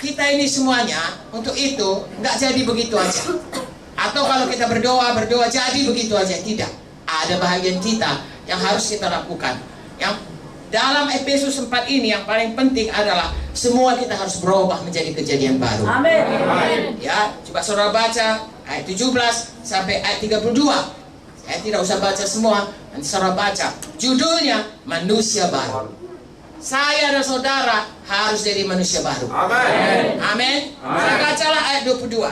kita ini semuanya untuk itu nggak jadi begitu aja. Atau kalau kita berdoa jadi begitu aja, tidak. Ada bahagian kita yang harus kita lakukan. Yang dalam Efesus 4 ini yang paling penting adalah semua kita harus berubah menjadi kejadian baru. Amin. Ya, coba saudara baca ayat 17 sampai ayat 32. Saya tidak usah baca semua, nanti saudara baca. Judulnya manusia baru. Saya dan saudara harus jadi manusia baru. Amin. Amin. Saya bacalah ayat 22.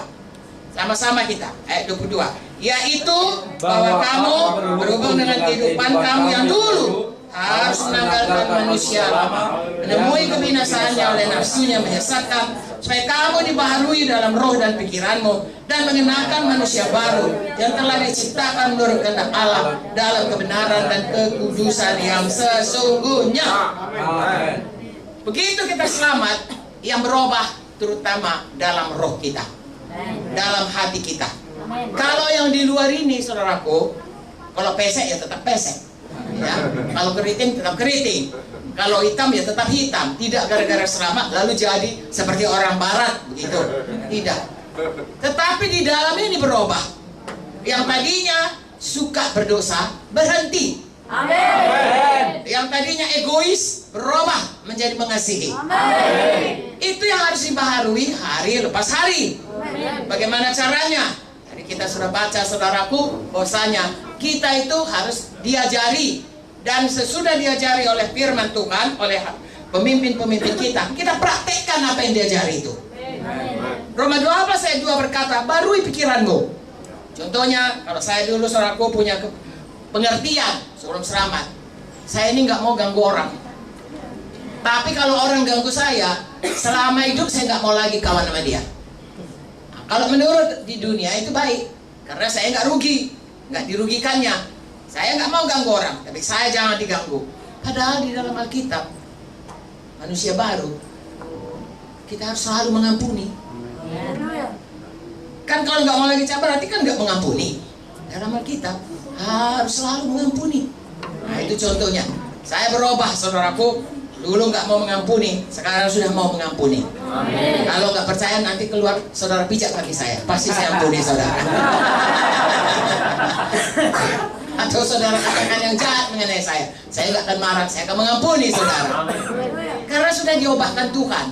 Sama-sama kita, ayat 22. Yaitu bahwa kamu berhubung dengan kehidupan kamu yang dulu harus menanggalkan manusia lama, menemui kebinasaannya oleh nafsunya menyesatkan, supaya kamu dibaharui dalam roh dan pikiranmu, dan mengenakan manusia baru yang telah diciptakan menurut kehendak Allah dalam kebenaran dan kekudusan yang sesungguhnya. Begitu kita selamat, yang berubah terutama dalam roh kita, dalam hati kita. Kalau yang di luar ini, saudaraku, kalau pesek ya tetap pesek. Ya, kalau keriting tetap keriting, kalau hitam ya tetap hitam. Tidak gara-gara selamat lalu jadi seperti orang barat begitu, tidak. Tetapi di dalam ini berubah. Yang tadinya suka berdosa berhenti. Amin. Yang tadinya egois berubah menjadi mengasihi. Amin. Itu yang harus dibaharui hari lepas hari. Amin. Bagaimana caranya? Tadi kita sudah baca, saudaraku, bahwasanya kita itu harus diajari, dan sesudah diajari oleh firman Tuhan, oleh pemimpin-pemimpin kita, kita praktekkan apa yang diajari itu. Roma 12 ayat 2 berkata, barui pikiranmu. Contohnya, kalau saya dulu, saudaraku, punya pengertian sebelum selamat, saya ini nggak mau ganggu orang. Tapi kalau orang ganggu saya, selama hidup saya nggak mau lagi kawan sama dia. Kalau menurut di dunia itu baik, karena saya nggak rugi, nggak dirugikannya. Saya nggak mau ganggu orang, tapi saya jangan diganggu. Padahal di dalam Alkitab, manusia baru, kita harus selalu mengampuni. Kan kalau nggak mau lagi cabar, berarti kan nggak mengampuni. Dalam Alkitab harus selalu mengampuni. Nah itu contohnya. Saya berubah, saudaraku. Dulu nggak mau mengampuni, sekarang sudah mau mengampuni. Amin. Kalau nggak percaya nanti keluar saudara pijak kaki saya, pasti saya ampuni saudara. Atau saudara katakan yang jahat mengenai saya nggak akan marah, saya akan mengampuni saudara. Karena sudah diubahkan Tuhan.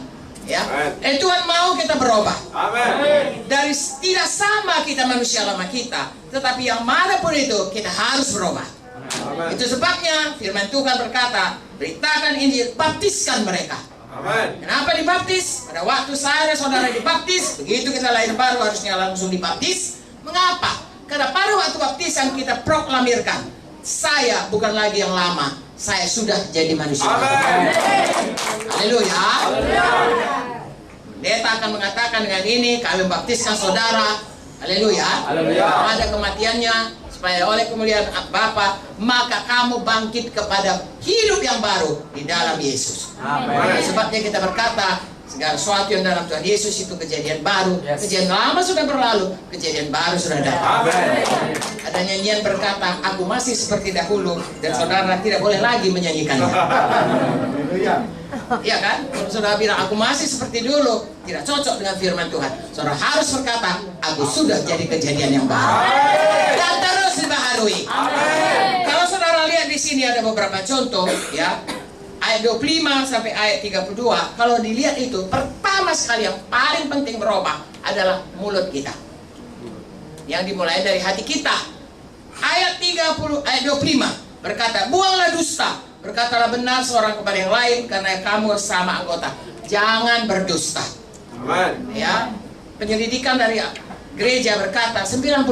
Ya, Tuhan mau kita berubah. Amin. Dari tidak sama kita manusia lama kita, tetapi yang manapun itu kita harus berubah. Amin. Itu sebabnya firman Tuhan berkata, beritakan Injil, baptiskan mereka. Amin. Kenapa dibaptis? Pada waktu saya dan saudara dibaptis, begitu kita lahir baru harusnya langsung dibaptis. Mengapa? Karena pada waktu baptisan kita proklamirkan, saya bukan lagi yang lama, saya sudah jadi manusia. Haleluya. Pendeta akan mengatakan dengan ini, kami membaptiskan saudara, haleluya, pada kematiannya, supaya oleh kemuliaan Bapa, maka kamu bangkit kepada hidup yang baru di dalam Yesus. Amin. Sebabnya kita berkata, segala sesuatu yang dalam Tuhan Yesus itu kejadian baru. Kejadian lama sudah berlalu, kejadian baru sudah datang. Ada nyanyian berkata, aku masih seperti dahulu, dan saudara tidak boleh lagi menyanyikannya. Iya kan? Kalau saudara bilang aku masih seperti dulu, tidak cocok dengan firman Tuhan. Saudara harus berkata, aku sudah jadi kejadian yang baru. Dan terus dibaharui. Kalau saudara lihat di sini ada beberapa contoh, ya. Ayat 25 sampai ayat 32, kalau dilihat itu, pertama sekali yang paling penting berubah adalah mulut kita. Yang dimulai dari hati kita. Ayat 25 berkata, buanglah dusta. Berkatalah benar seorang kepada yang lain, karena kamu sama anggota. Jangan berdusta. Amin. Ya, penyelidikan dari gereja berkata 90%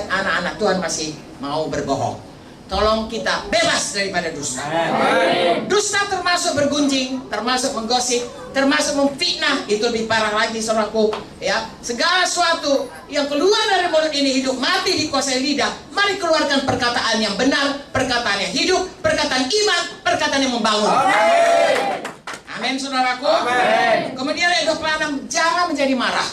anak-anak Tuhan masih mau berbohong. Tolong kita bebas daripada dusta. Amin. Dusta termasuk bergunjing, termasuk menggosip, termasuk memfitnah. Itu lebih parah lagi, saudaraku. Ya, segala sesuatu yang keluar dari mulut ini hidup mati dikuasai lidah. Mari keluarkan perkataan yang benar, perkataan yang hidup, perkataan iman, perkataan yang membangun. Amin. Amin, saudaraku. Amin. Kemudian ayat 26, jangan menjadi marah.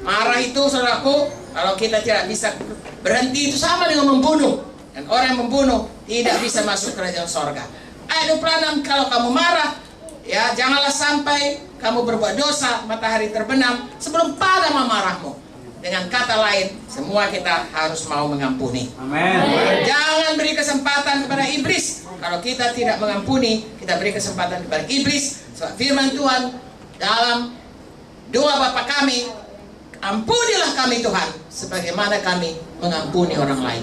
Marah itu, saudaraku, kalau kita tidak bisa berhenti, itu sama dengan membunuh. Dan orang yang membunuh tidak bisa masuk kerajaan sorga. Ayat 26, kalau kamu marah, ya janganlah sampai kamu berbuat dosa, matahari terbenam sebelum padam amarahmu. Dengan kata lain, semua kita harus mau mengampuni. Amin. Jangan beri kesempatan kepada iblis. Kalau kita tidak mengampuni, kita beri kesempatan kepada iblis. Sebab firman Tuhan dalam doa Bapa kami, ampunilah kami Tuhan, sebagaimana kami mengampuni orang lain.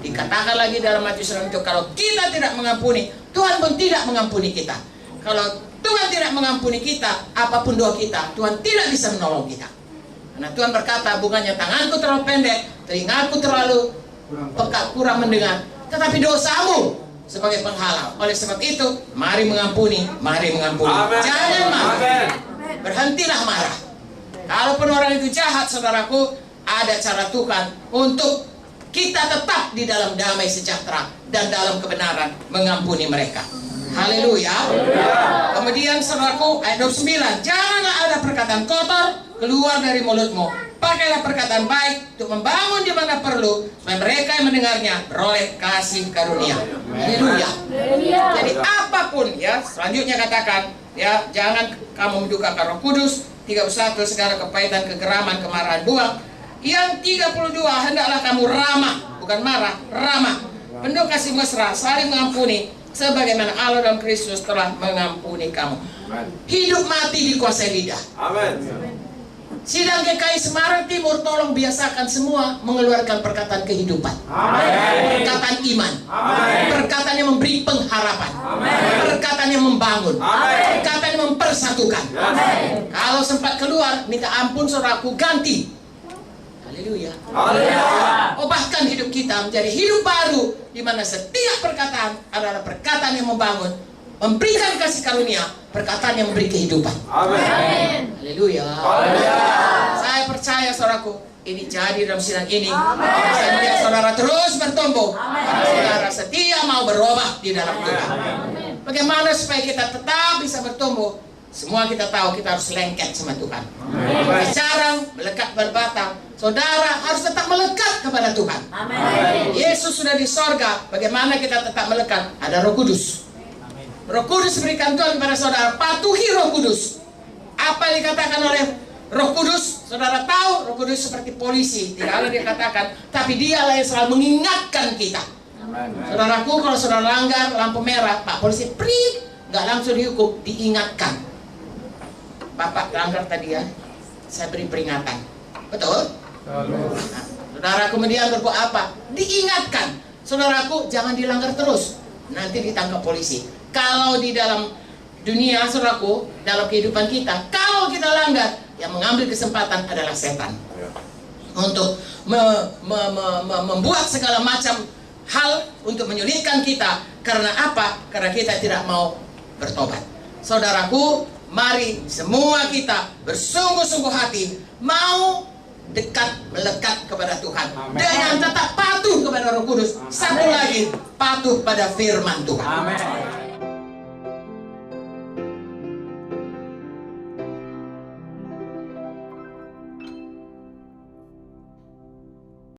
Dikatakan lagi dalam Matius 6 itu, kalau kita tidak mengampuni, Tuhan pun tidak mengampuni kita. Kalau Tuhan tidak mengampuni kita, apapun doa kita, Tuhan tidak bisa menolong kita. Karena Tuhan berkata, bukannya tanganku terlalu pendek, telingaku terlalu peka, kurang mendengar, tetapi dosamu sebagai penghalang. Oleh sebab itu, mari mengampuni, mari mengampuni. Amen. Jangan marah. Amen. Berhentilah marah. Kalaupun orang itu jahat, saudaraku, ada cara Tuhan untuk kita tetap di dalam damai sejahtera dan dalam kebenaran mengampuni mereka. Haleluya. Kemudian saudaraku, ayat 29, janganlah ada perkataan kotor keluar dari mulutmu. Pakailah perkataan baik untuk membangun di mana perlu, supaya mereka yang mendengarnya beroleh kasih karunia. Haleluya. Jadi apapun ya, selanjutnya katakan ya, jangan kamu mendukakan Roh Kudus. 31, segala kepahitan, kegeraman, kemarahan buang. Yang 32, hendaklah kamu ramah, bukan marah, ramah. Penuh kasih mesra, saling mengampuni, sebagaimana Allah dalam Kristus telah mengampuni kamu. Hidup mati dikuasai lidah. Amin. Sidang GKI Semarang Timur, tolong biasakan semua mengeluarkan perkataan kehidupan. Amin. Perkataan iman. Amin. Perkataan yang memberi pengharapan. Amin. Perkataan yang membangun. Amin. Perkataan yang mempersatukan. Amin. Kalau sempat keluar, minta ampun saudaraku, ganti. Haleluya. Haleluya. Ubahkan hidup kita menjadi hidup baru, di mana setiap perkataan adalah perkataan yang membangun, memberikan kasih karunia, perkataan yang memberi kehidupan. Amin. Haleluya. Haleluya. Saya percaya saudaraku, ini jadi dalam sidang ini. Saya melihat saudara terus bertumbuh. Saudara setia mau berubah di dalam Tuhan. Bagaimana supaya kita tetap bisa bertumbuh? Semua kita tahu kita harus lengket sama Tuhan. Sekarang melekat berbatang. Saudara harus tetap melekat kepada Tuhan. Yesus sudah di sorga. Bagaimana kita tetap melekat? Ada Roh Kudus. Roh Kudus berikan Tuhan kepada saudara. Patuhi Roh Kudus. Apa yang dikatakan oleh Roh Kudus? Saudara tahu Roh Kudus seperti polisi. Tidak ada dikatakan, tapi dialah yang selalu mengingatkan kita. Saudaraku, kalau saudara langgar lampu merah, Pak polisi prit, nggak langsung dihukum, diingatkan. Bapak langgar tadi ya, saya beri peringatan. Betul? Nah, saudara kemudian berbuat apa? Diingatkan. Saudaraku, jangan dilanggar terus, nanti ditangkap polisi. Kalau di dalam dunia, saudaraku, dalam kehidupan kita, kalau kita langgar, yang mengambil kesempatan adalah setan untuk membuat segala macam hal untuk menyulitkan kita. Karena apa? Karena kita tidak mau bertobat. Saudaraku, mari semua kita bersungguh-sungguh hati mau dekat, melekat kepada Tuhan. Dengan tetap patuh kepada Roh Kudus. Satu lagi, patuh pada firman Tuhan. Amin.